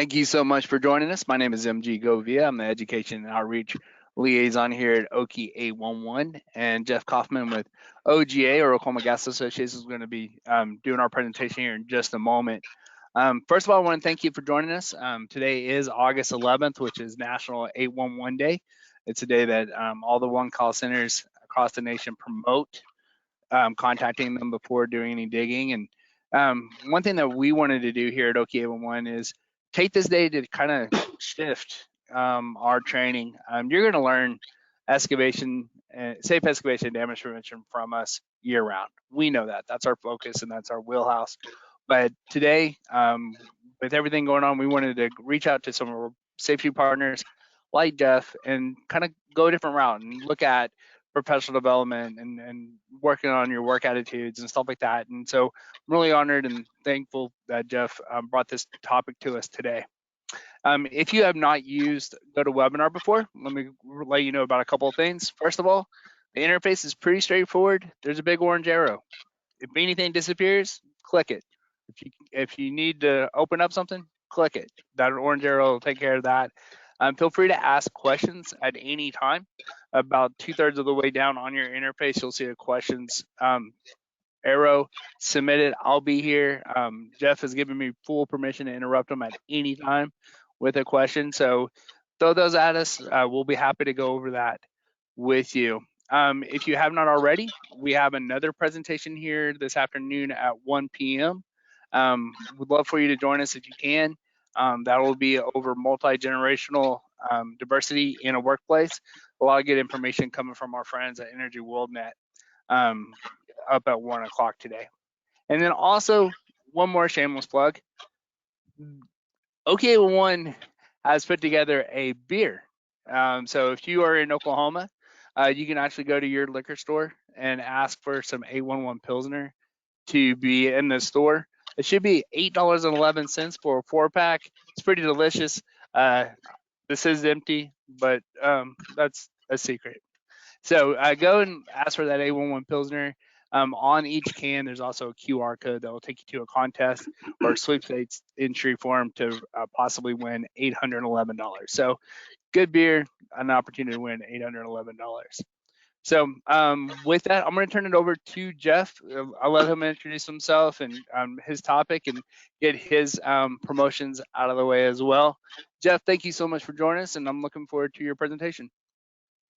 Thank you so much for joining us. My name is MG Govia. I'm the Education and Outreach Liaison here at Okie 811, and Jeff Kaufman with OGA, or Oklahoma Gas Association, is going to be doing our presentation here in just a moment. First of all, I want to thank you for joining us. Today is August 11th, which is National 811 Day. It's a day that all the one call centers across the nation promote contacting them before doing any digging. And one thing that we wanted to do here at Okie 811 is take this day to kind of shift our training. You're going to learn excavation, safe excavation and damage prevention from us year round. We know that. That's our focus and that's our wheelhouse. But today, with everything going on, we wanted to reach out to some of our safety partners like Jeff and kind of go a different route and look at professional development and working on your work attitudes and stuff like that. And so I'm really honored and thankful that Jeff brought this topic to us today. If you have not used GoToWebinar before, let me let you know about a couple of things. First of all, the interface is pretty straightforward. There's a big orange arrow. If anything disappears, click it. If you need to open up something, click it. That orange arrow will take care of that. Feel free to ask questions at any time. About 2/3 of the way down on your interface, you'll see a questions arrow. Submit it. I'll be here. Jeff has given me full permission to interrupt him at any time with a question. So throw those at us. We'll be happy to go over that with you. If you have not already, we have another presentation here this afternoon at 1 p.m. We'd love for you to join us if you can. That will be over multi-generational diversity in a workplace. A lot of good information coming from our friends at Energy WorldNet up at 1 o'clock today. And then also, one more shameless plug. OK1 has put together a beer. So if you are in Oklahoma, you can actually go to your liquor store and ask for some 811 Pilsner to be in the store. It should be $8.11 for a 4-pack. It's pretty delicious. This is empty, but that's a secret. So go and ask for that 811 Pilsner. On each can, there's also a QR code that will take you to a contest or sweepstakes entry form to possibly win $811. So good beer, an opportunity to win $811. So with that, I'm going to turn it over to Jeff. I'll let him introduce himself and his topic and get his promotions out of the way as well. Jeff, thank you so much for joining us, and I'm looking forward to your presentation.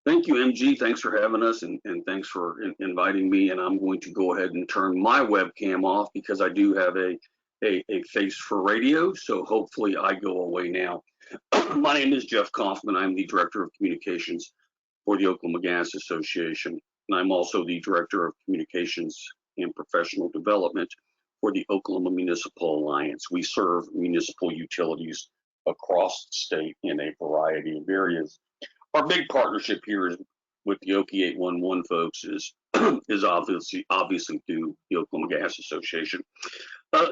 Thank you, MG. Thanks for having us, and thanks for inviting me. And I'm going to go ahead and turn my webcam off because I do have a face for radio. So hopefully I go away now. My name is Jeff Kaufman. I'm the Director of Communications for the Oklahoma Gas Association. And I'm also the Director of Communications and Professional Development for the Oklahoma Municipal Alliance. We serve municipal utilities across the state in a variety of areas. Our big partnership here is with the Okie 811 folks is obviously through the Oklahoma Gas Association.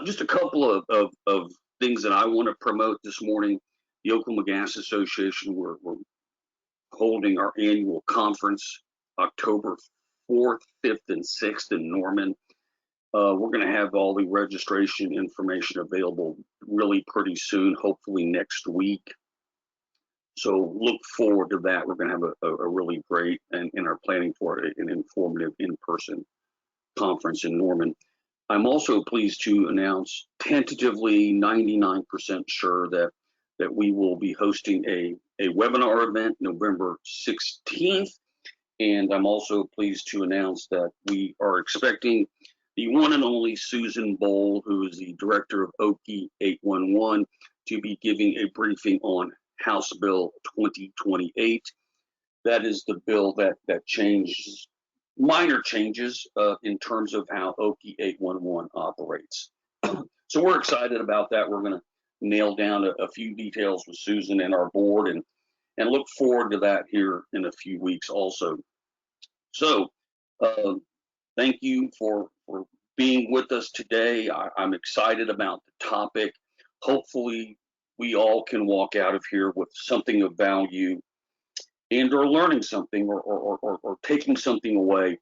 Just a couple of things that I want to promote this morning. The Oklahoma Gas Association, we're holding our annual conference October 4th, 5th, and 6th in Norman. We're going to have all the registration information available really pretty soon, hopefully next week. So look forward to that. We're going to have a really great and are planning for an informative in-person conference in Norman. I'm also pleased to announce, tentatively 99% sure that we will be hosting a webinar event November 16th. And I'm also pleased to announce that we are expecting the one and only Susan Bowl, who is the Director of Okie 811, to be giving a briefing on House Bill 2028. That is the bill that changes, minor changes in terms of how Okie 811 operates. So we're excited about that. We're going to nail down a few details with Susan and our board and look forward to that here in a few weeks also. So thank you for being with us today. I'm excited about the topic. Hopefully we all can walk out of here with something of value and or learning something or taking something away.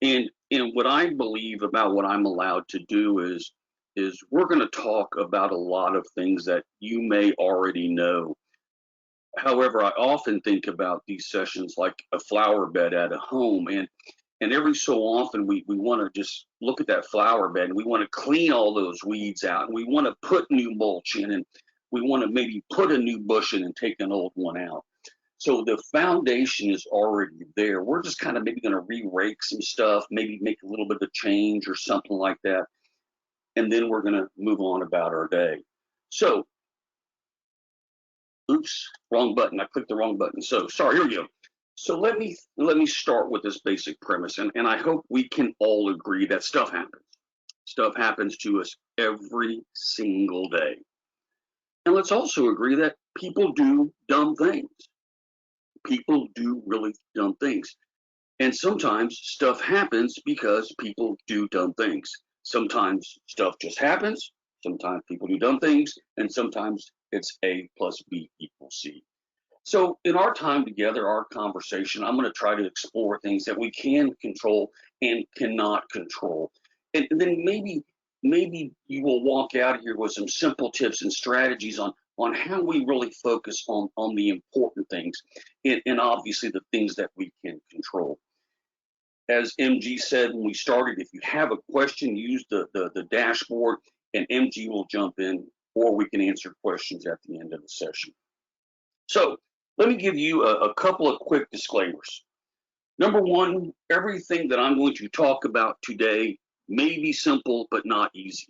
And what I believe about what I'm allowed to do is is we're going to talk about a lot of things that you may already know. However, I often think about these sessions like a flower bed at a home, and every so often we want to just look at that flower bed and we want to clean all those weeds out and we want to put new mulch in and we want to maybe put a new bush in and take an old one out. So the foundation is already there. We're just kind of maybe going to re-rake some stuff, maybe make a little bit of change or something like that, and then we're going to move on about our day. So, oops, wrong button. I clicked the wrong button. So sorry, here we go. So let me start with this basic premise, and I hope we can all agree that stuff happens. Stuff happens to us every single day. And let's also agree that people do dumb things. People do really dumb things. And sometimes stuff happens because people do dumb things. Sometimes stuff just happens. Sometimes people do dumb things. And sometimes it's A plus B equals C. So in our time together, our conversation, I'm going to try to explore things that we can control and cannot control. And then maybe you will walk out here with some simple tips and strategies on how we really focus on the important things and obviously the things that we can control. As MG said when we started, if you have a question, use the dashboard and MG will jump in, or we can answer questions at the end of the session. So let me give you a couple of quick disclaimers. Number one, everything that I'm going to talk about today may be simple, but not easy.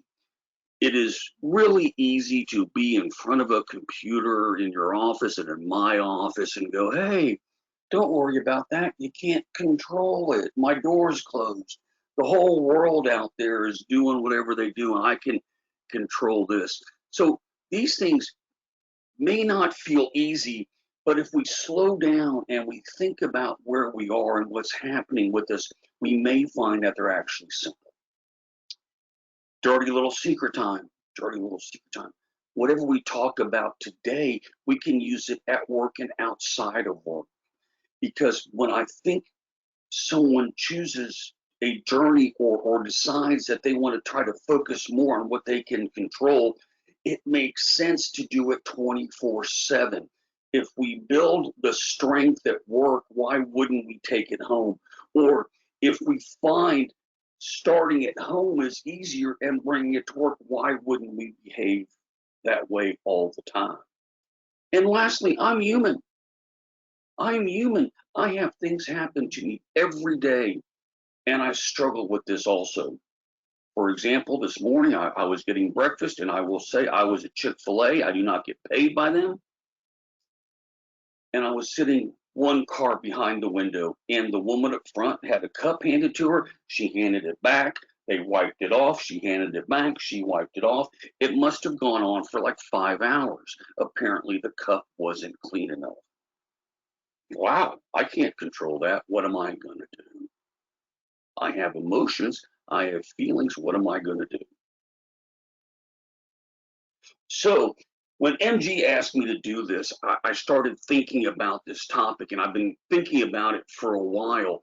It is really easy to be in front of a computer in your office and in my office and go, hey, don't worry about that. You can't control it. My door's closed. The whole world out there is doing whatever they do, and I can control this. So these things may not feel easy, but if we slow down and we think about where we are and what's happening with us, we may find that they're actually simple. Dirty little secret time, dirty little secret time. Whatever we talk about today, we can use it at work and outside of work. Because when I think someone chooses a journey or decides that they want to try to focus more on what they can control, it makes sense to do it 24/7. If we build the strength at work, why wouldn't we take it home? Or if we find starting at home is easier and bringing it to work, why wouldn't we behave that way all the time? And lastly, I'm human. I'm human. I have things happen to me every day, and I struggle with this also. For example, this morning I was getting breakfast, and I will say I was at Chick-fil-A. I do not get paid by them. And I was sitting one car behind the window, and the woman up front had a cup handed to her. She handed it back. They wiped it off. She handed it back. She wiped it off. It must have gone on for like 5 hours. Apparently, the cup wasn't clean enough. Wow, I can't control that. What am I going to do? I have emotions. I have feelings. What am I going to do? So when MG asked me to do this, I started thinking about this topic, and I've been thinking about it for a while.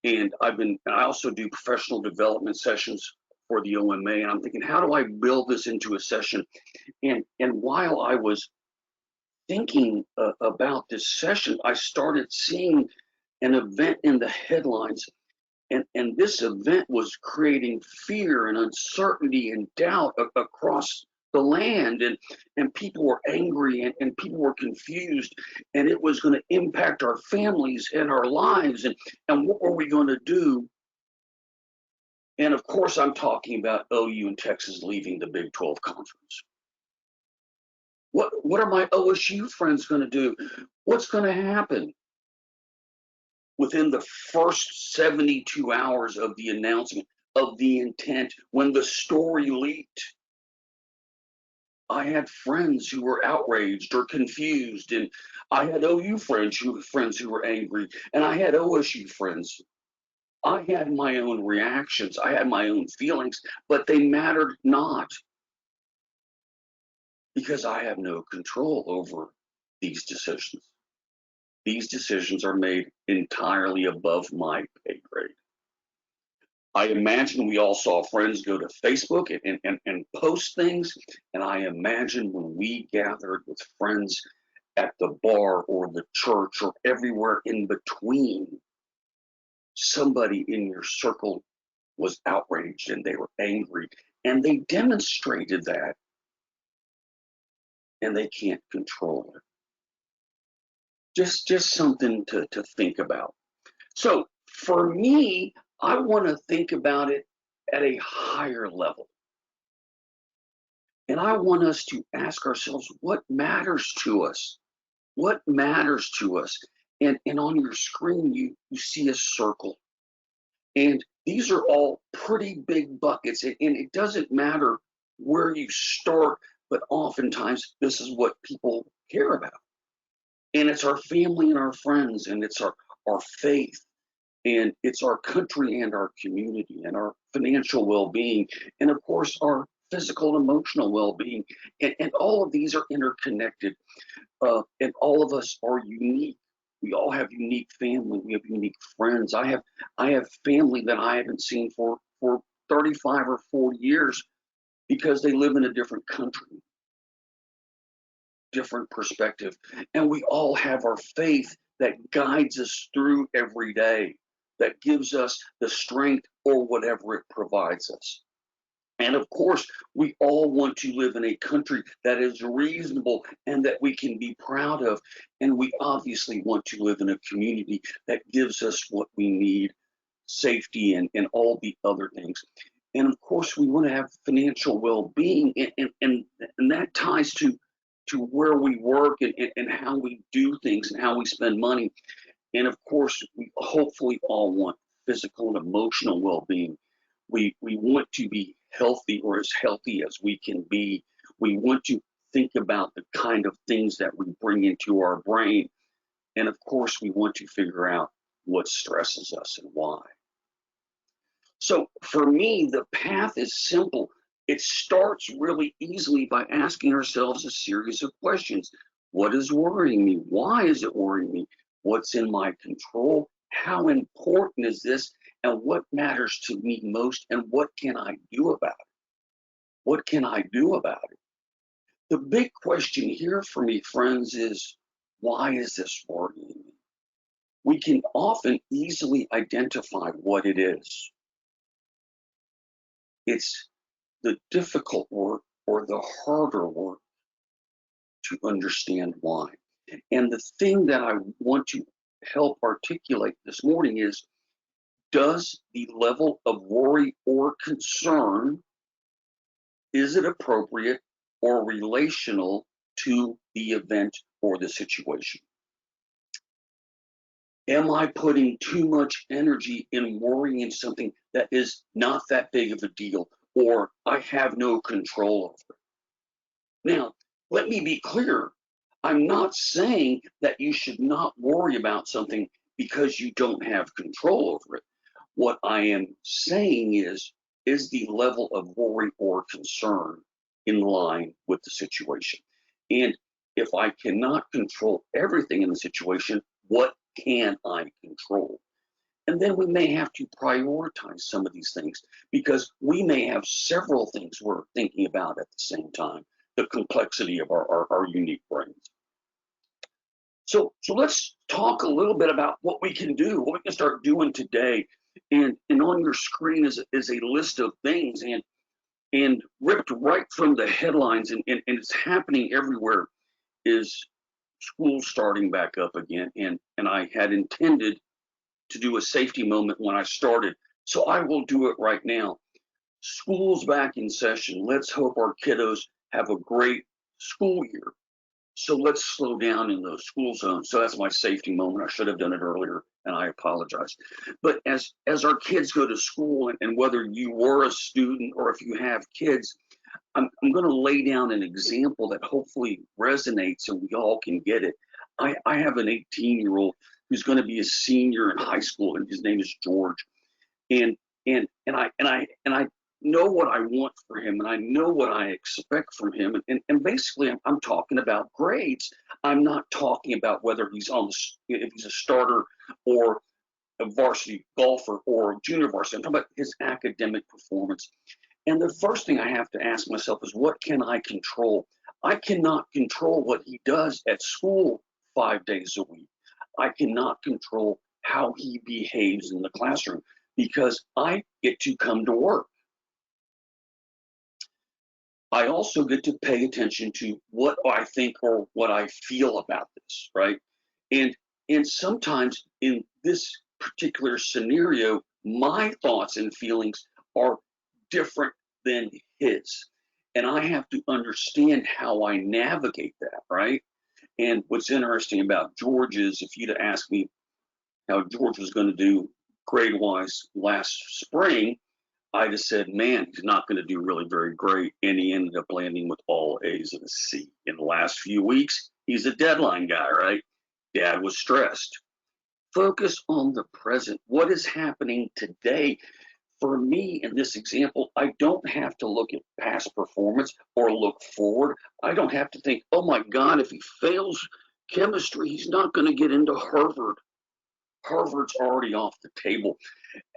And I also do professional development sessions for the OMA, and I'm thinking, how do I build this into a session? And while I was thinking about this session, I started seeing an event in the headlines. And this event was creating fear and uncertainty and doubt across the land. And people were angry and people were confused. And it was going to impact our families and our lives. And what were we going to do? And of course, I'm talking about OU and Texas leaving the Big 12 conference. What are my OSU friends going to do? What's going to happen? Within the first 72 hours of the announcement of the intent, when the story leaked, I had friends who were outraged or confused, and I had OU friends who were angry, and I had OSU friends. I had my own reactions, I had my own feelings, but they mattered not because I have no control over these decisions. These decisions are made entirely above my pay grade. I imagine we all saw friends go to Facebook and post things. And I imagine when we gathered with friends at the bar or the church or everywhere in between, somebody in your circle was outraged and they were angry and they demonstrated that, and they can't control it. Just something to think about. So for me, I want to think about it at a higher level. And I want us to ask ourselves what matters to us? What matters to us? And on your screen, you see a circle. And these are all pretty big buckets. And it doesn't matter where you start, but oftentimes this is what people care about. And it's our family and our friends, and it's our faith, and it's our country and our community, and our financial well-being, and of course our physical and emotional well-being. And all of these are interconnected, and all of us are unique. We all have unique family. We have unique friends. I have family that I haven't seen for 35 or 40 years because they live in a different country, different perspective. And we all have our faith that guides us through every day, that gives us the strength or whatever it provides us. And of course, we all want to live in a country that is reasonable and that we can be proud of. And we obviously want to live in a community that gives us what we need, safety and all the other things. And of course, we want to have financial well-being, and that ties to where we work and how we do things and how we spend money. And of course, we hopefully all want physical and emotional well-being. We want to be healthy, or as healthy as we can be. We want to think about the kind of things that we bring into our brain. And of course, we want to figure out what stresses us and why. So for me, the path is simple. It starts really easily by asking ourselves a series of questions. What is worrying me? Why is it worrying me? What's in my control? How important is this? And what matters to me most? And what can I do about it? What can I do about it? The big question here for me, friends, is why is this worrying me? We can often easily identify what it is. It's the difficult work or the harder work to understand why. And the thing that I want to help articulate this morning is, does the level of worry or concern, is it appropriate or relational to the event or the situation? Am I putting too much energy in worrying something that is not that big of a deal, or I have no control over it? Now, let me be clear. I'm not saying that you should not worry about something because you don't have control over it. What I am saying is the level of worry or concern in line with the situation? And if I cannot control everything in the situation, what can I control? And then we may have to prioritize some of these things because we may have several things we're thinking about at the same time, the complexity of our unique brains. So let's talk a little bit about what we can do, what we can start doing today. And on your screen is a list of things, and ripped right from the headlines, and it's happening everywhere, is school starting back up again. And I had intended to do a safety moment when I started, so I will do it right now. School's back in session. Let's hope our kiddos have a great school year. So let's slow down in those school zones. So that's my safety moment. I should have done it earlier, and I apologize. But as our kids go to school, and whether you were a student or if you have kids, I'm going to lay down an example that hopefully resonates and we all can get it. I have an 18-year-old who's going to be a senior in high school, and his name is George. And I know what I want for him, and I know what I expect from him. And basically, I'm talking about grades. I'm not talking about whether he's if he's a starter or a varsity golfer or junior varsity. I'm talking about his academic performance. And the first thing I have to ask myself is, what can I control? I cannot control what he does at school 5 days a week. I cannot control how he behaves in the classroom because I get to come to work. I also get to pay attention to what I think or what I feel about this, right? And sometimes in this particular scenario, my thoughts and feelings are different than his. And I have to understand how I navigate that, right? And what's interesting about George is, if you'd asked me how George was going to do grade wise last spring, I just said, man, he's not going to do really very great. And he ended up landing with all A's and a C. In the last few weeks, he's a deadline guy, right? Dad was stressed. Focus on the present. What is happening today? For me, in this example, I don't have to look at past performance or look forward. I don't have to think, oh my God, if he fails chemistry, he's not going to get into Harvard. Harvard's already off the table.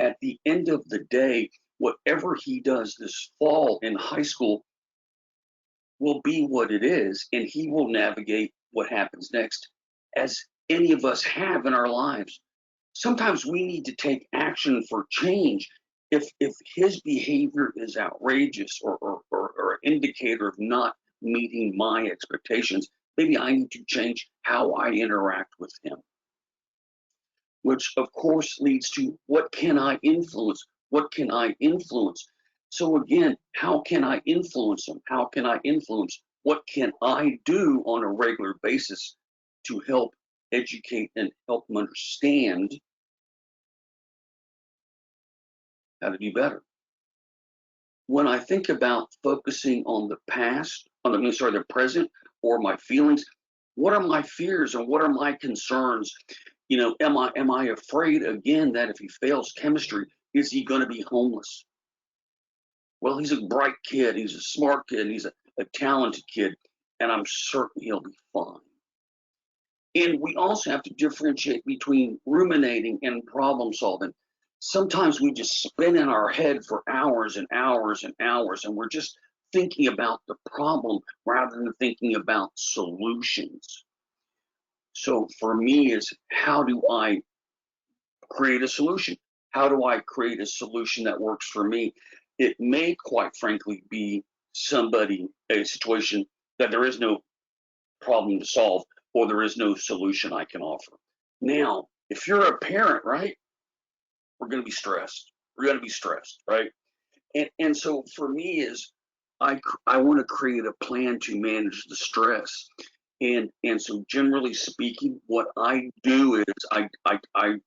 At the end of the day, whatever he does this fall in high school will be what it is, and he will navigate what happens next as any of us have in our lives. Sometimes we need to take action for change. If his behavior is outrageous or an indicator of not meeting my expectations, maybe I need to change how I interact with him. Which of course leads to, what can I influence? What can I influence? So again, how can I influence them? How can I influence? What can I do on a regular basis to help educate and help them understand how to do better? When I think about focusing on the past, the present, or my feelings, what are my fears and what are my concerns? You know, am I afraid again that if he fails chemistry, is he going to be homeless? Well, he's a bright kid, he's a smart kid, he's a talented kid, and I'm certain he'll be fine. And we also have to differentiate between ruminating and problem solving. Sometimes we just spin in our head for hours and hours and hours, and we're just thinking about the problem rather than thinking about solutions. So for me, is how do I create a solution? How do I create a solution that works for me? It may, quite frankly, be a situation that there is no problem to solve or there is no solution I can offer. Now, if you're a parent, right, we're going to be stressed. We're going to be stressed, right? And so for me is I want to create a plan to manage the stress. And so generally speaking, what I do is I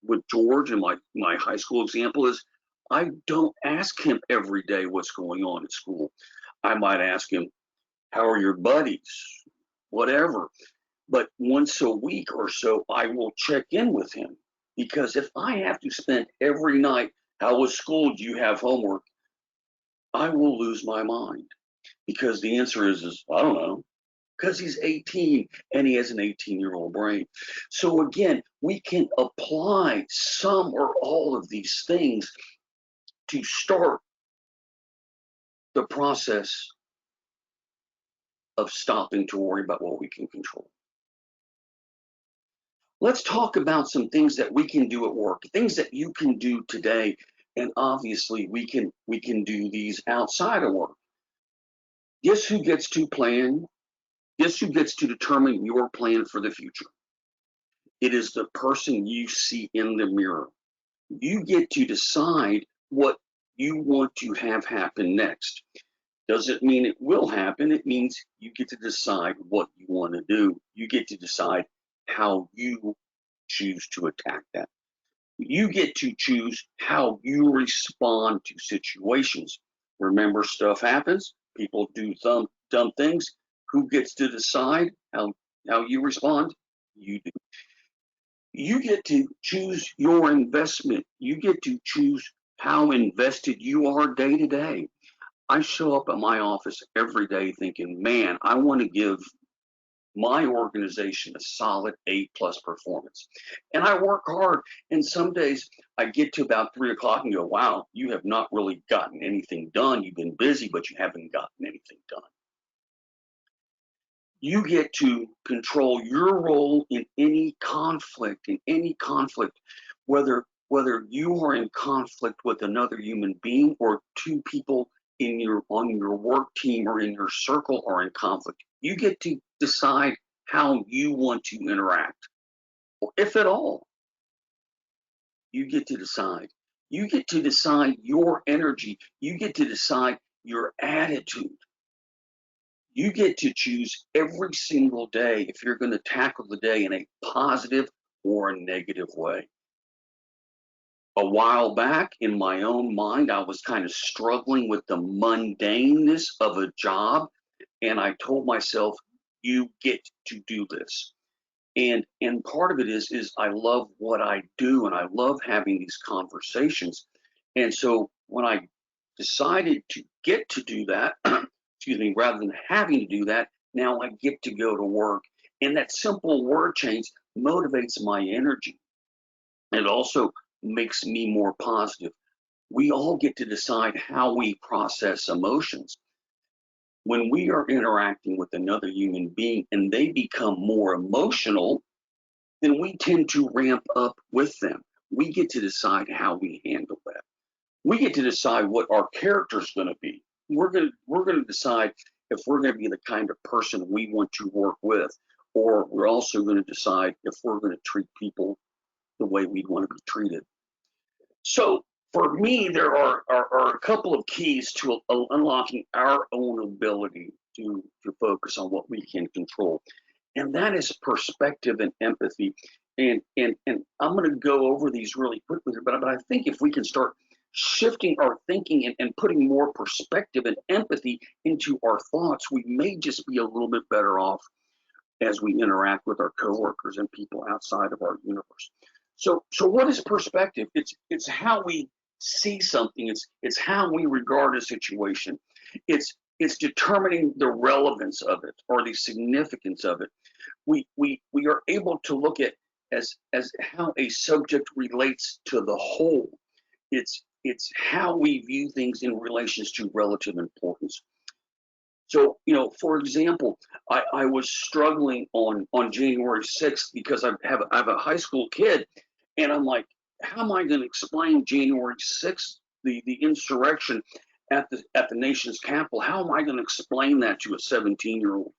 with George and my high school example is I don't ask him every day what's going on at school. I might ask him, how are your buddies? Whatever. But once a week or so, I will check in with him. Because if I have to spend every night, how was school? Do you have homework? I will lose my mind. Because the answer is I don't know. Because he's 18 and he has an 18-year-old brain. So again, we can apply some or all of these things to start the process of stopping to worry about what we can control. Let's talk about some things that we can do at work, things that you can do today, and obviously we can do these outside of work. Guess who gets to plan? Guess who gets to determine your plan for the future? It is the person you see in the mirror. You get to decide what you want to have happen next. Doesn't mean it will happen. It means you get to decide what you want to do. You get to decide how you choose to attack that. You get to choose how you respond to situations. Remember, stuff happens. People do dumb things. Who gets to decide how you respond? You do. You get to choose your investment. You get to choose how invested you are day to day. I show up at my office every day thinking, man, I want to give my organization a solid A+ performance. And I work hard, and some days I get to about 3 o'clock and go, wow, you have not really gotten anything done. You've been busy, but you haven't gotten anything done. You get to control your role in any conflict, whether you are in conflict with another human being or two people on your work team or in your circle are in conflict. You get to decide how you want to interact, or if at all. You get to decide. You get to decide your energy. You get to decide your attitude. You get to choose every single day if you're going to tackle the day in a positive or a negative way. A while back in my own mind, I was kind of struggling with the mundaneness of a job. And I told myself, you get to do this. And part of it is I love what I do and I love having these conversations. And so when I decided to get to do that, excuse me, rather than having to do that, now I get to go to work. And that simple word change motivates my energy. It also makes me more positive. We all get to decide how we process emotions. When we are interacting with another human being and they become more emotional, then we tend to ramp up with them. We get to decide how we handle that. We get to decide what our character is going to be. We're going to decide if we're going to be the kind of person we want to work with, or we're also going to decide if we're going to treat people the way we want to be treated. So for me, there are a couple of keys to unlocking our own ability to focus on what we can control. And that is perspective and empathy. And I'm going to go over these really quickly here, but I think if we can start shifting our thinking and putting more perspective and empathy into our thoughts, we may just be a little bit better off as we interact with our coworkers and people outside of our universe. So what is perspective? It's how we see something. It's how we regard a situation. It's determining the relevance of it or the significance of it. We are able to look at as how a subject relates to the whole. It's how we view things in relations to relative importance. So, for example, I was struggling on January 6th because I have a high school kid, and I'm like, how am I going to explain January 6th, the insurrection at the nation's capital? How am I going to explain that to a 17-year-old?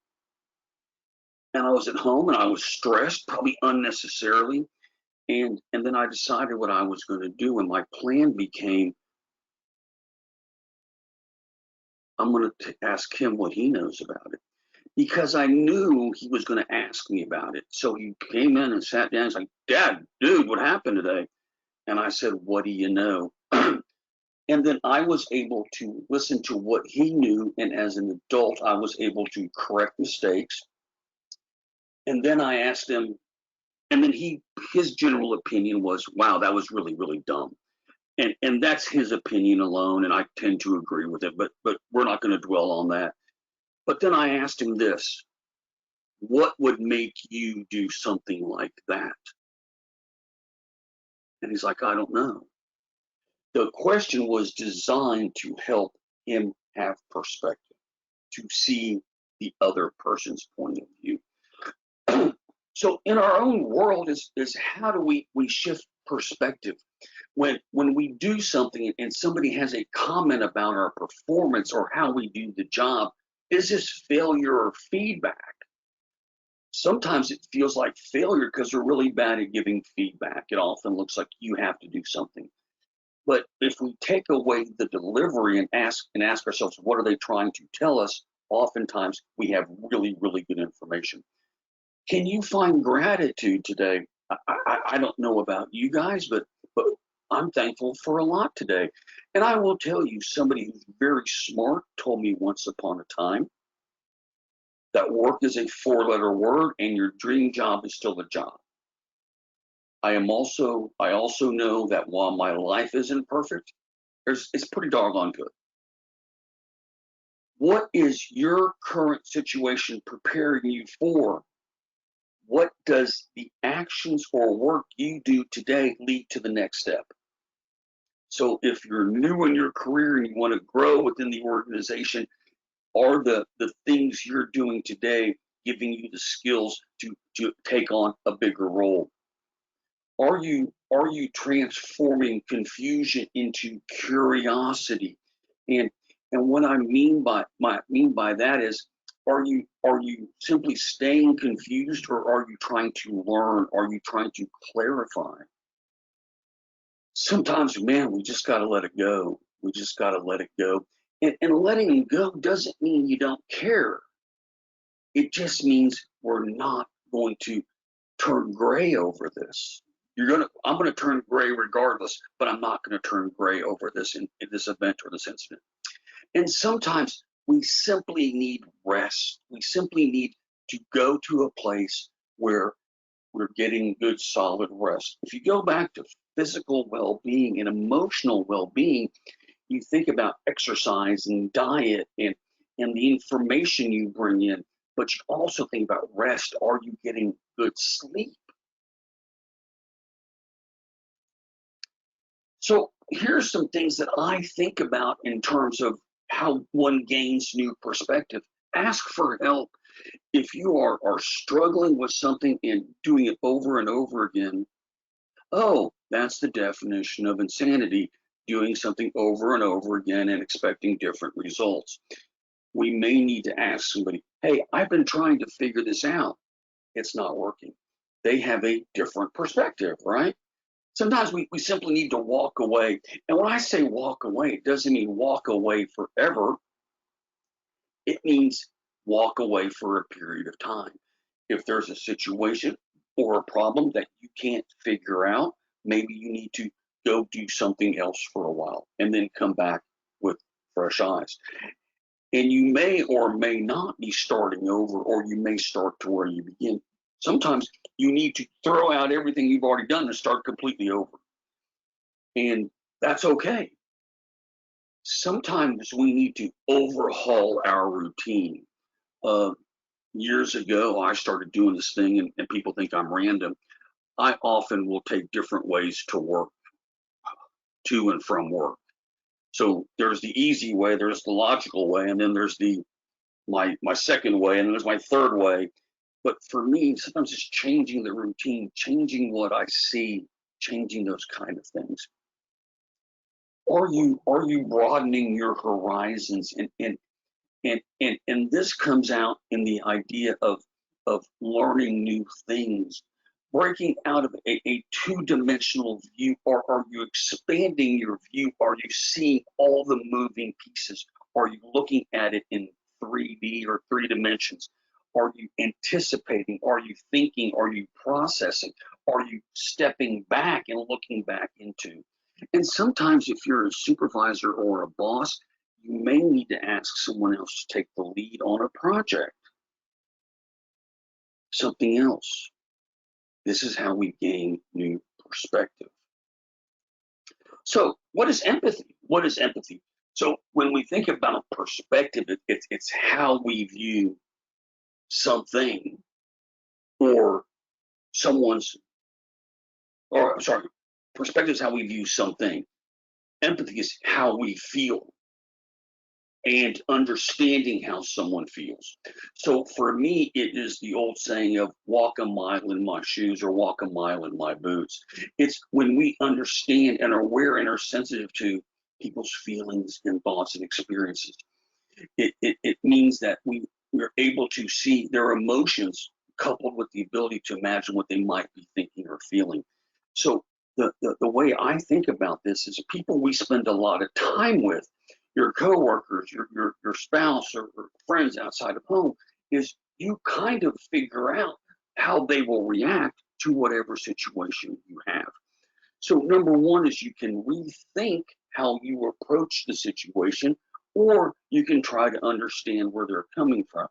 And I was at home and I was stressed, probably unnecessarily. And then I decided what I was going to do, and my plan became, I'm going to ask him what he knows about it. Because I knew he was going to ask me about it. So he came in and sat down. He's like, Dad, dude, what happened today? And I said, what do you know? And then I was able to listen to what he knew. And as an adult, I was able to correct mistakes. And then I asked him, and then his general opinion was, wow, that was really, really dumb. And that's his opinion alone. And I tend to agree with it, but we're not going to dwell on that. But then I asked him this: what would make you do something like that? And he's like, I don't know. The question was designed to help him have perspective, to see the other person's point of view. So in our own world is how do we shift perspective? When we do something and somebody has a comment about our performance or how we do the job, is this failure or feedback? Sometimes it feels like failure because we're really bad at giving feedback. It often looks like you have to do something. But if we take away the delivery and ask ourselves, what are they trying to tell us? Oftentimes we have really, really good information. Can you find gratitude today? I don't know about you guys, but I'm thankful for a lot today. And I will tell you, somebody who's very smart told me once upon a time that work is a 4-letter word and your dream job is still a job. I also know that while my life isn't perfect, it's pretty doggone good. What is your current situation preparing you for? What does the actions or work you do today lead to the next step? So if you're new in your career and you want to grow within the organization, are the things you're doing today giving you the skills to take on a bigger role? Are you transforming confusion into curiosity? And and what I mean by that is, are you simply staying confused, or are you trying to learn? Are you trying to clarify? Sometimes, man, we just got to let it go. We just got to let it go. And letting it go doesn't mean you don't care. It just means we're not going to turn gray over this. I'm gonna turn gray regardless, but I'm not gonna turn gray over this in this event or this incident. And sometimes we simply need rest. We simply need to go to a place where we're getting good, solid rest. If you go back to physical well-being and emotional well-being, you think about exercise and diet and the information you bring in, but you also think about rest. Are you getting good sleep? So here's some things that I think about in terms of how one gains new perspective. Ask for help. If you are struggling with something and doing it over and over again, oh, that's the definition of insanity, doing something over and over again and expecting different results. We may need to ask somebody, hey, I've been trying to figure this out. It's not working. They have a different perspective, right? Sometimes we simply need to walk away. And when I say walk away, it doesn't mean walk away forever. It means walk away for a period of time. If there's a situation or a problem that you can't figure out, maybe you need to go do something else for a while and then come back with fresh eyes. And you may or may not be starting over, or you may start to where you begin. Sometimes you need to throw out everything you've already done and start completely over. And that's okay. Sometimes we need to overhaul our routine. Uh, Years ago, I started doing this thing, and people think I'm random. I often will take different ways to work, to and from work. So there's the easy way, there's the logical way, and then there's my second way, and then there's my third way. But for me, sometimes it's changing the routine, changing what I see, changing those kind of things. Are you broadening your horizons, and this comes out in the idea of learning new things, breaking out of a two-dimensional view, or are you expanding your view? Are you seeing all the moving pieces? Are you looking at it in 3D or three dimensions? Are you anticipating? Are you thinking? Are you processing? Are you stepping back and looking back into? And sometimes if you're a supervisor or a boss, you may need to ask someone else to take the lead on a project, something else. This is how we gain new perspective. So, what is empathy? What is empathy? So, when we think about perspective, it's how we view something or someone's, or sorry, perspective is how we view something. Empathy is how we feel and understanding how someone feels. So for me, it is the old saying of walk a mile in my shoes or walk a mile in my boots. It's when we understand and are aware and are sensitive to people's feelings and thoughts and experiences. It means that we're able to see their emotions coupled with the ability to imagine what they might be thinking or feeling. So the way I think about this is people we spend a lot of time with, your coworkers, your spouse or friends outside of home, is you kind of figure out how they will react to whatever situation you have. So number one is you can rethink how you approach the situation, or you can try to understand where they're coming from.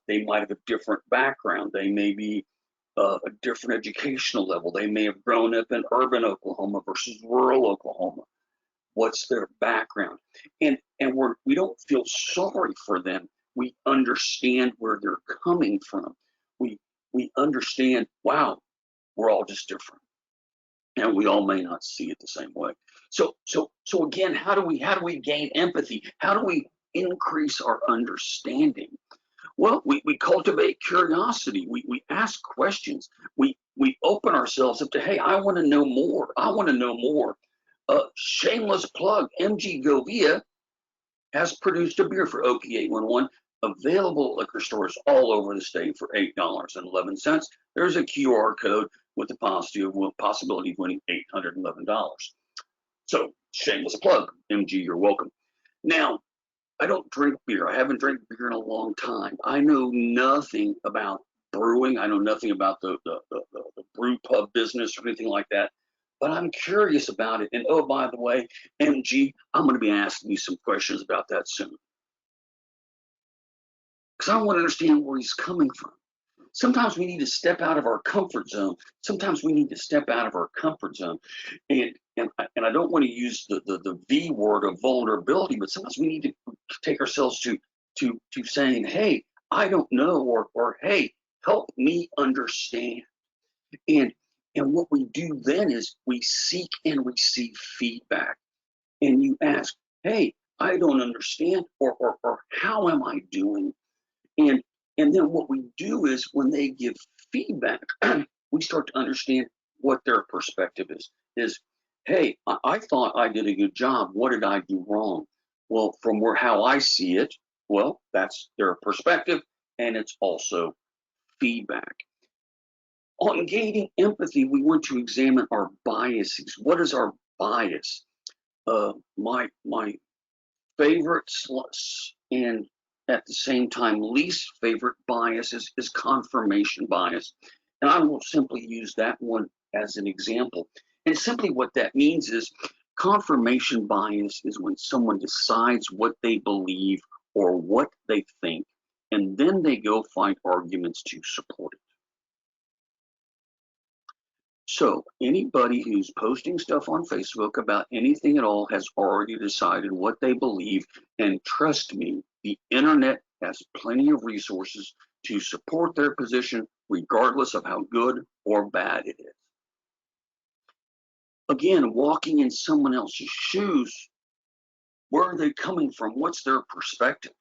They might have a different background. They may be a different educational level. They may have grown up in urban Oklahoma versus rural Oklahoma. What's their background? And we don't feel sorry for them. We understand where they're coming from. We understand, wow, we're all just different, and we all may not see it the same way. So again, how do we gain empathy? How do we increase our understanding? Well, we cultivate curiosity. We ask questions. We open ourselves up to, hey, I want to know more. I want to know more. Shameless plug, MG Govia has produced a beer for Okie 811, available at liquor stores all over the state for $8.11. There's a QR code with the possibility of winning $811. So, shameless plug, MG, you're welcome. Now, I don't drink beer. I haven't drank beer in a long time. I know nothing about brewing. I know nothing about the brew pub business or anything like that. But I'm curious about it. And oh, by the way, MG, I'm going to be asking you some questions about that soon. Because I want to understand where he's coming from. Sometimes we need to step out of our comfort zone. Sometimes we need to step out of our comfort zone. And I don't want to use the V word of vulnerability, but sometimes we need to take ourselves to saying, hey, I don't know, or hey, help me understand. And what we do then is we seek and receive feedback. And you ask, hey, I don't understand, or how am I doing? And then what we do is when they give feedback, we start to understand what their perspective is, hey, I thought I did a good job. What did I do wrong? Well, from how I see it, well, that's their perspective, and it's also feedback. On gaining empathy, we want to examine our biases. What is our bias? My favorite and at the same time least favorite bias is confirmation bias. And I will simply use that one as an example. And simply what that means is confirmation bias is when someone decides what they believe or what they think, and then they go find arguments to support it. So anybody who's posting stuff on Facebook about anything at all has already decided what they believe. And trust me, the internet has plenty of resources to support their position, regardless of how good or bad it is. Again, walking in someone else's shoes, where are they coming from? What's their perspective?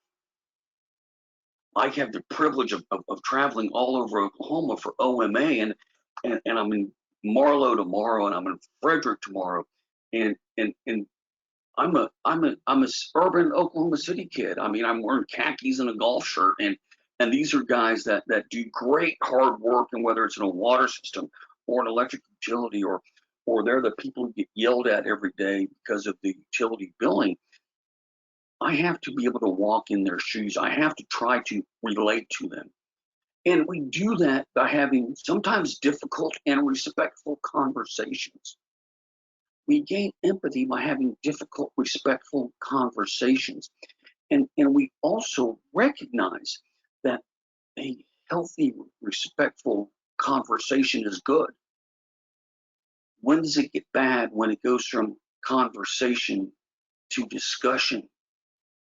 I have the privilege of traveling all over Oklahoma for OMA, and I'm in Marlow tomorrow, and I'm in Frederick tomorrow, and I'm a urban Oklahoma City kid. I mean, I'm wearing khakis and a golf shirt, and these are guys that do great hard work, and whether it's in a water system or an electric utility, or they're the people who get yelled at every day because of the utility billing. I have to be able to walk in their shoes. I have to try to relate to them. And we do that by having sometimes difficult and respectful conversations. We gain empathy by having difficult, respectful conversations. And we also recognize that a healthy, respectful conversation is good. When does it get bad? When it goes from conversation to discussion,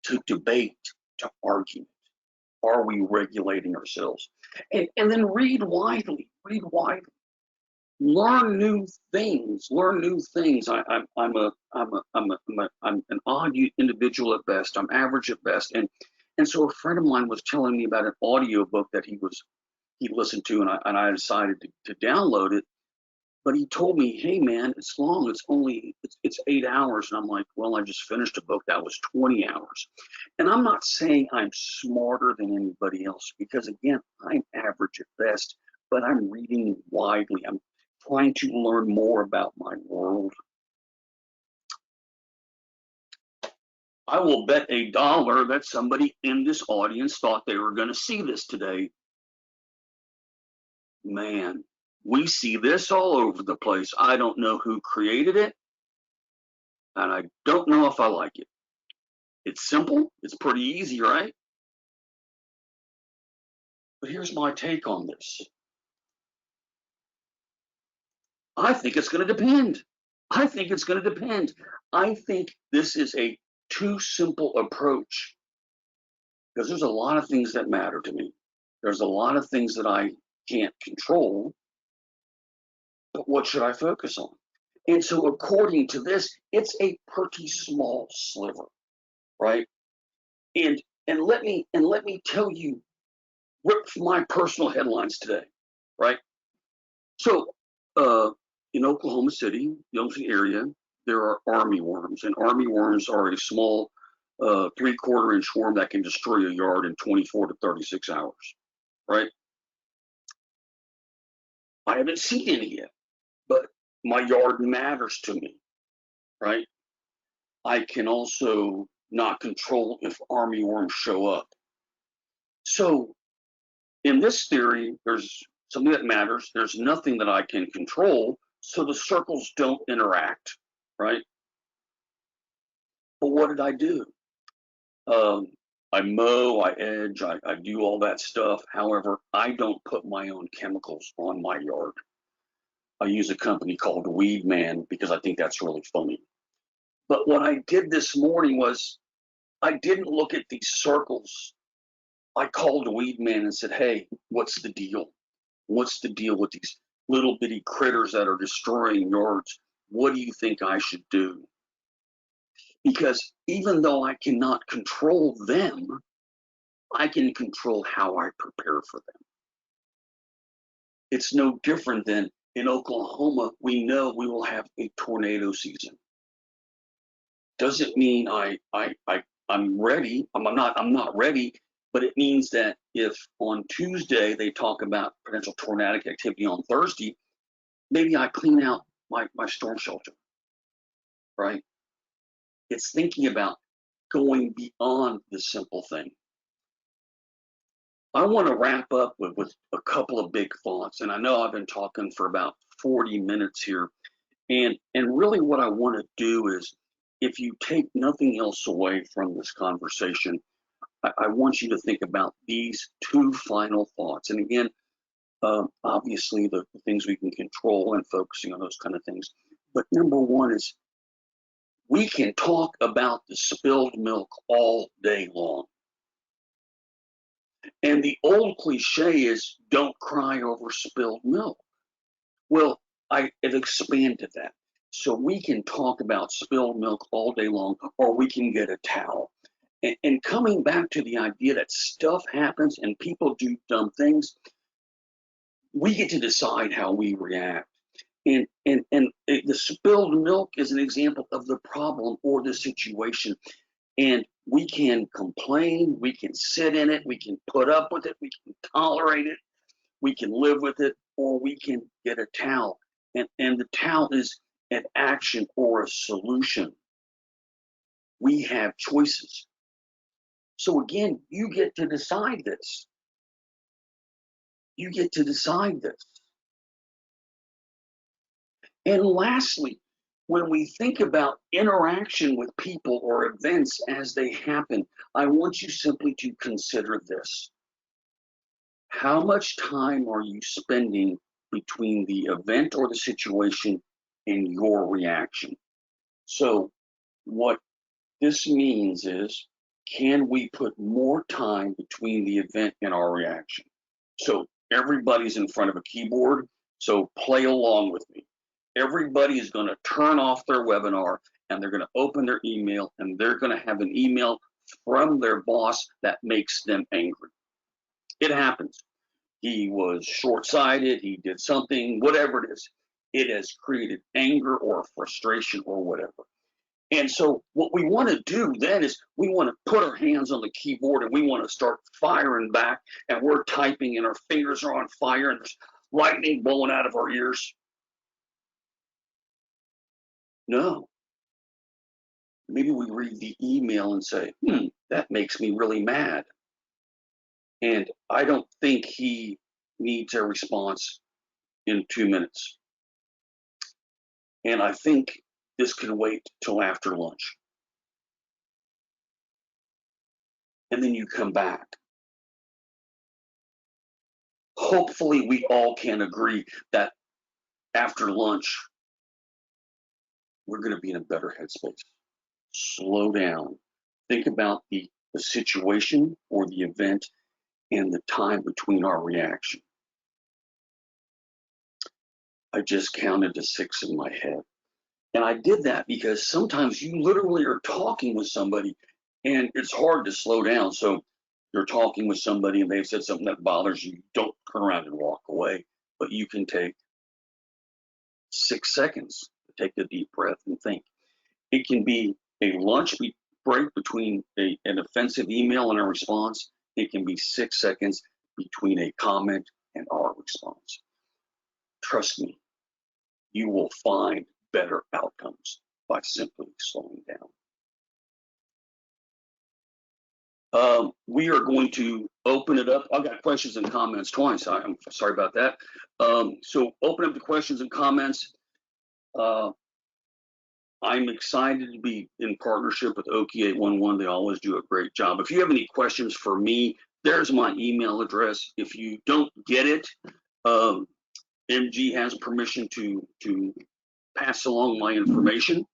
to debate, to argument. Are we regulating ourselves? And then read widely. Learn new things. I'm an odd individual at best. I'm average at best. And so a friend of mine was telling me about an audio book that he listened to, and I decided to download it. But he told me, hey man, it's long. It's 8 hours. And I'm like, well, I just finished a book that was 20 hours. And I'm not saying I'm smarter than anybody else, because again, I'm average at best, but I'm reading widely. I'm trying to learn more about my world. I will bet $1 that somebody in this audience thought they were going to see this today. Man, we see this all over the place. I don't know who created it, and I don't know if I like it. It's simple. It's pretty easy, right? But here's my take on this. I think it's going to depend. I think this is a too simple approach because there's a lot of things that matter to me. There's a lot of things that I can't control, but what should I focus on? And so according to this, it's a pretty small sliver, right? And let me tell you what my personal headlines today, right? So in Oklahoma City, Youngstown area, there are army worms, and army worms are a small 3/4 inch worm that can destroy a yard in 24 to 36 hours, right? I haven't seen any yet, but my yard matters to me, right? I can also not control if army worms show up. So in this theory, there's something that matters. There's nothing that I can control, so the circles don't interact, right? But what did I do? I mow, I edge, I do all that stuff. However, I don't put my own chemicals on my yard. I use a company called Weed Man because I think that's really funny. But what I did this morning was I didn't look at these circles. I called Weed Man and said, hey, what's the deal? What's the deal with these little bitty critters that are destroying yards? What do you think I should do? Because even though I cannot control them, I can control how I prepare for them. It's no different than in Oklahoma, we know we will have a tornado season. Doesn't mean I'm ready. I'm not ready, but it means that if on Tuesday they talk about potential tornadic activity on Thursday, maybe I clean out my storm shelter, right? It's thinking about going beyond the simple thing. I want to wrap up with a couple of big thoughts. And I know I've been talking for about 40 minutes here. And really what I want to do is, if you take nothing else away from this conversation, I want you to think about these two final thoughts. And again, obviously the things we can control and focusing on those kind of things. But number one is we can talk about the spilled milk all day long. And the old cliche is don't cry over spilled milk. Well, I have expanded that. So we can talk about spilled milk all day long, or we can get a towel. And coming back to the idea that stuff happens and people do dumb things, we get to decide how we react. And the spilled milk is an example of the problem or the situation. And we can complain, we can sit in it, we can put up with it, we can tolerate it, we can live with it, or we can get a towel. And the towel is an action or a solution. We have choices. So again, you get to decide this. You get to decide this. And lastly, when we think about interaction with people or events as they happen, I want you simply to consider this. How much time are you spending between the event or the situation and your reaction? So what this means is, can we put more time between the event and our reaction? So everybody's in front of a keyboard, so play along with me. Everybody is going to turn off their webinar and they're going to open their email and they're going to have an email from their boss that makes them angry. It happens. He was short-sighted, he did something, whatever it is. It has created anger or frustration or whatever. And so what we want to do then is we want to put our hands on the keyboard and we want to start firing back, and we're typing and our fingers are on fire and there's lightning blowing out of our ears. No. Maybe we read the email and say, that makes me really mad. And I don't think he needs a response in 2 minutes. And I think this can wait till after lunch. And then you come back. Hopefully we all can agree that after lunch, we're going to be in a better headspace. Slow down. Think about the situation or the event and the time between our reaction. I just counted to 6 in my head. And I did that because sometimes you literally are talking with somebody and it's hard to slow down. So you're talking with somebody and they've said something that bothers you. Don't turn around and walk away, but you can take 6 seconds to take a deep breath and think. It can be a lunch break between an offensive email and a response. It can be 6 seconds between a comment and our response. Trust me, you will find better outcomes by simply slowing down. We are going to open it up. I've got questions and comments twice. I'm sorry about that. So open up the questions and comments. I'm excited to be in partnership with Oki 811. They always do a great job. If you have any questions for me, there's my email address. If you don't get it, MG has permission to pass along my information.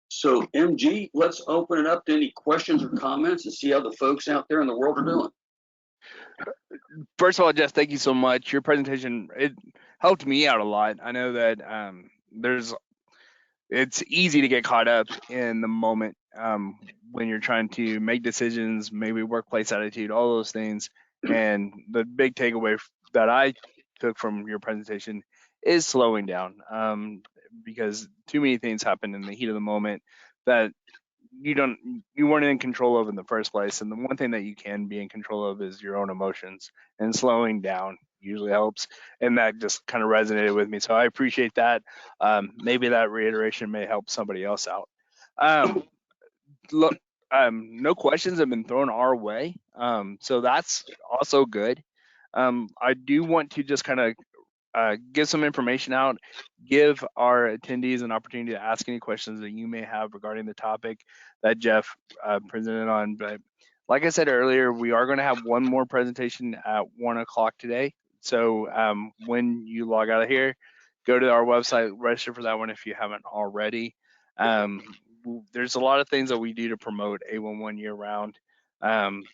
So MG, let's open it up to any questions or comments and see how the folks out there in the world are doing. First of all, Jeff, thank you so much. Your presentation, it helped me out a lot. I know that it's easy to get caught up in the moment when you're trying to make decisions, maybe workplace attitude, all those things. And the big takeaway that I took from your presentation is slowing down, because too many things happen in the heat of the moment that you weren't in control of in the first place. And the one thing that you can be in control of is your own emotions, and slowing down usually helps. And that just kind of resonated with me, so I appreciate that. Maybe that reiteration may help somebody else out. Look, no questions have been thrown our way, so that's also good. I do want to just kind of give some information out, give our attendees an opportunity to ask any questions that you may have regarding the topic that Jeff presented on. But like I said earlier, we are going to have one more presentation at 1 o'clock today. So when you log out of here, go to our website, register for that one if you haven't already. There's a lot of things that we do to promote A11 year round.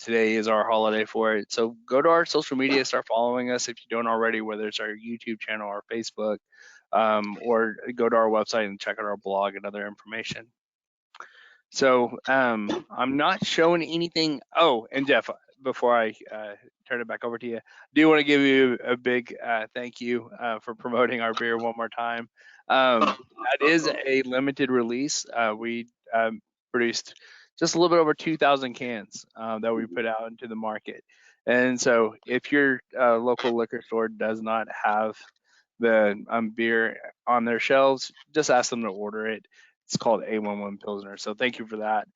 Today is our holiday for it. So go to our social media, start following us if you don't already, whether it's our YouTube channel or Facebook, or go to our website and check out our blog and other information. So I'm not showing anything. Oh, and Jeff, before I turn it back over to you, I do want to give you a big thank you for promoting our beer one more time. That is a limited release. We produced just a little bit over 2,000 cans that we put out into the market. And so if your local liquor store does not have the beer on their shelves, just ask them to order it. It's called A11 Pilsner. So thank you for that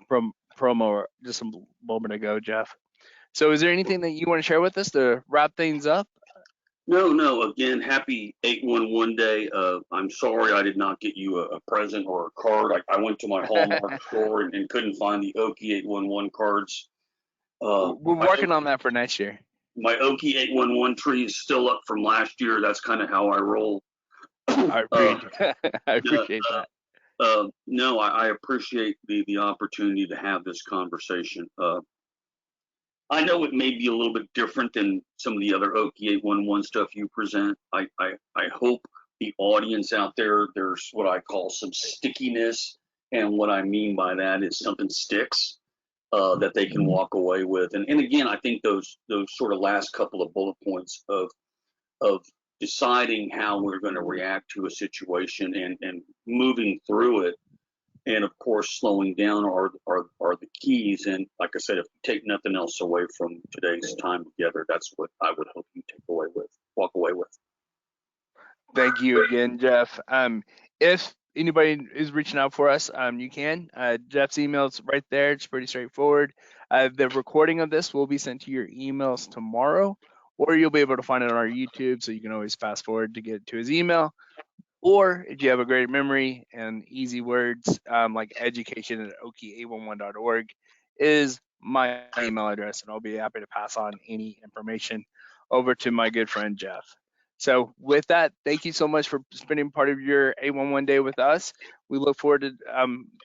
from promo just a moment ago, Jeff. So is there anything that you want to share with us to wrap things up? No. Again, happy 811 day. I'm sorry I did not get you a present or a card. I went to my Hallmark store and couldn't find the Oki 811 cards. We're working on that for next year. My Oki 811 tree is still up from last year. That's kind of how I roll. I appreciate that. No, I appreciate the opportunity to have this conversation. I know it may be a little bit different than some of the other Oki 811 stuff you present. I hope the audience out there, there's what I call some stickiness. And what I mean by that is something sticks that they can walk away with. And again, I think those sort of last couple of bullet points of deciding how we're going to react to a situation and moving through it, and of course slowing down are the keys. And like I said, if you take nothing else away from today's time together, that's what I would hope you walk away with. Thank you again, Jeff. If anybody is reaching out for us, you can. Jeff's email is right there. It's pretty straightforward. The recording of this will be sent to your emails tomorrow, or you'll be able to find it on our YouTube, so you can always fast forward to get to his email. Or if you have a great memory and easy words, like education@oki811.org is my email address, and I'll be happy to pass on any information over to my good friend Jeff. So with that, thank you so much for spending part of your 811 day with us. We look forward to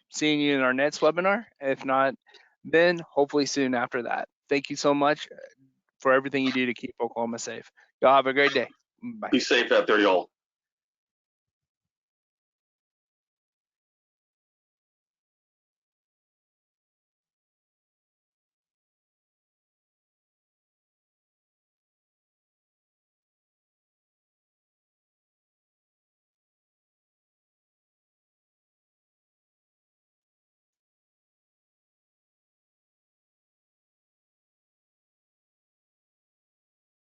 seeing you in our next webinar. If not, then hopefully soon after that. Thank you so much for everything you do to keep Oklahoma safe. Y'all have a great day. Bye. Be safe out there, y'all.